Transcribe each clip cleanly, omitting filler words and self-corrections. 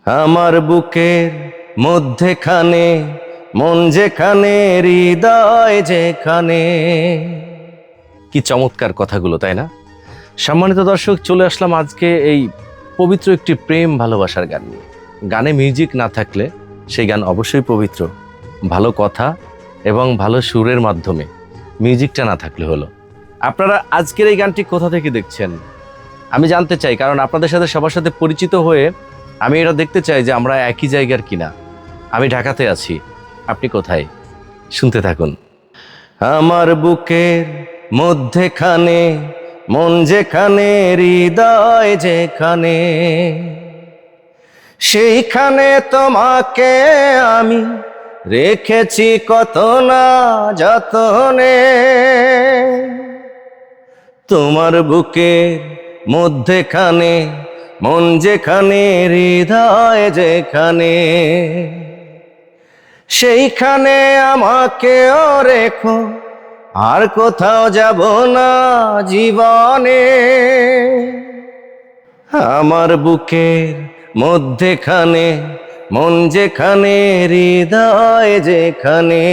আমার বুকের মধ্যেখানে, মন যেখানে, হৃদয় যেখানে। কি চমৎকার কথাগুলো, তাই না? সম্মানিত দর্শক, চলে আসলাম আজকে এই পবিত্র একটি প্রেম ভালোবাসার গান নিয়ে। গানে মিউজিক না থাকলে সেই গান অবশ্যই পবিত্র। ভালো কথা এবং ভালো সুরের মাধ্যমে, মিউজিকটা না থাকলে হলো। আপনারা আজকের এই গানটি কোথা থেকে দেখছেন আমি জানতে চাই, কারণ আপনাদের সাথে সবার সাথে পরিচিত হয়ে আমি এটা দেখতে চাই যে আমরা একই জায়গার কিনা। আমি ঢাকাতে আছি, আপনি কোথায়? শুনতে থাকুন। আমার বুকের মধ্যেখানে, মন যেখানে, হৃদয় যেখানে, সেইখানে তোমাকে আমি রেখেছি কত না যতনে। তোমার বুকের মধ্যেখানে, মন যেখানে, হৃদয় যেখানে, সেইখানে আমাকেও রেখো, আর কোথাও যাব না জীবনে। আমার বুকের মধ্যেখানে, মন যেখানে, হৃদয় যেখানে,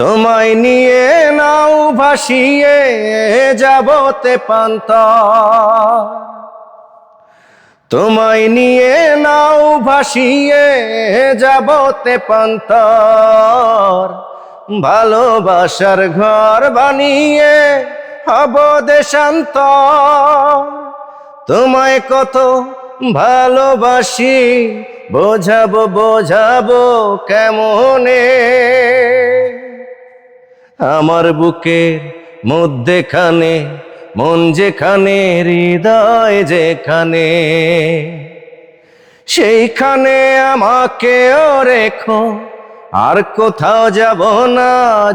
তোমায় নিয়ে নাও ভাসিয়ে যাব তেপান্তর। তোমায় নিয়ে নাও ভাসিয়ে যাব তেপান্তর। ভালোবাসার ঘর বানিয়ে হব দেশান্তর। তোমায় কত ভালোবাসি বোঝাবো কেমনে। আমার বুকের মধ্যেখানে, মন যেখানে, হৃদয় যেখানে, সেইখানে আমাকেও রেখো, আর কোথাও যাব না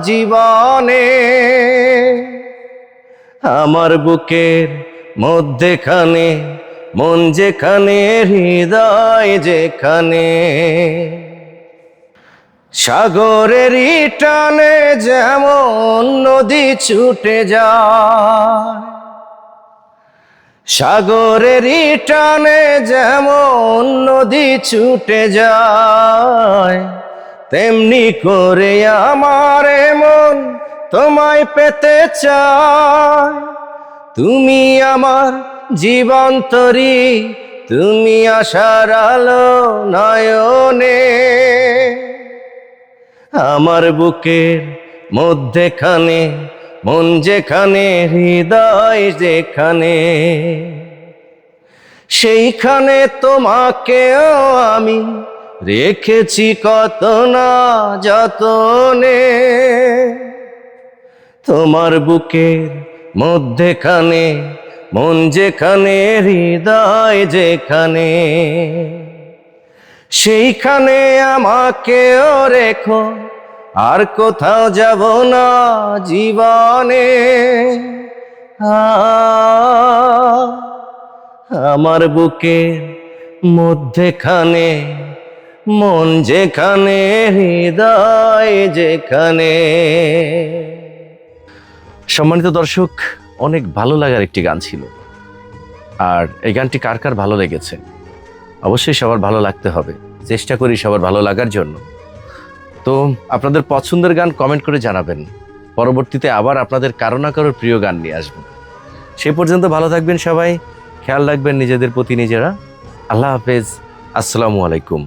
জীবনে। আমার বুকের মধ্যেখানে, মন যেখানে, হৃদয় যেখানে, সাগরের টানে যেমন নদী ছুটে যায়, সাগরের টানে যেমন নদী ছুটে যায়, তেমনি করে আমার মন তোমায় পেতে চায়। তুমি আমার জীবন তরী, তুমি আশার আলো নয়নে। আমার বুকের মধ্যেখানে, মন যেখানে, হৃদয় যেখানে, সেইখানে তোমাকেও আমি রেখেছি কত না যতনে। তোমার বুকের মধ্যেখানে, মন যেখানে, হৃদয় যেখানে, সেইখানে আমাকেও রেখো, আর কোথাও যাব না জীবনে। আমার বুকের মধ্যেখানে, মন যেখানে, হৃদয় যেখানে। সম্মানিত দর্শক, অনেক ভালো লাগার একটি গান ছিল। আর এই গানটি কার কার ভালো লেগেছে অবশ্যই সবার ভালো লাগতে হবে। চেষ্টা করি সবার ভালো লাগার জন্য। তো আপনাদের পছন্দের গান কমেন্ট করে জানাবেন। পরবর্তীতে আবার আপনাদের কারো না কারোর প্রিয় গান নিয়ে আসবো। সে পর্যন্ত ভালো থাকবেন সবাই, খেয়াল রাখবেন নিজেদের প্রতি নিজেরা। আল্লাহ হাফেজ, আসসালামু আলাইকুম।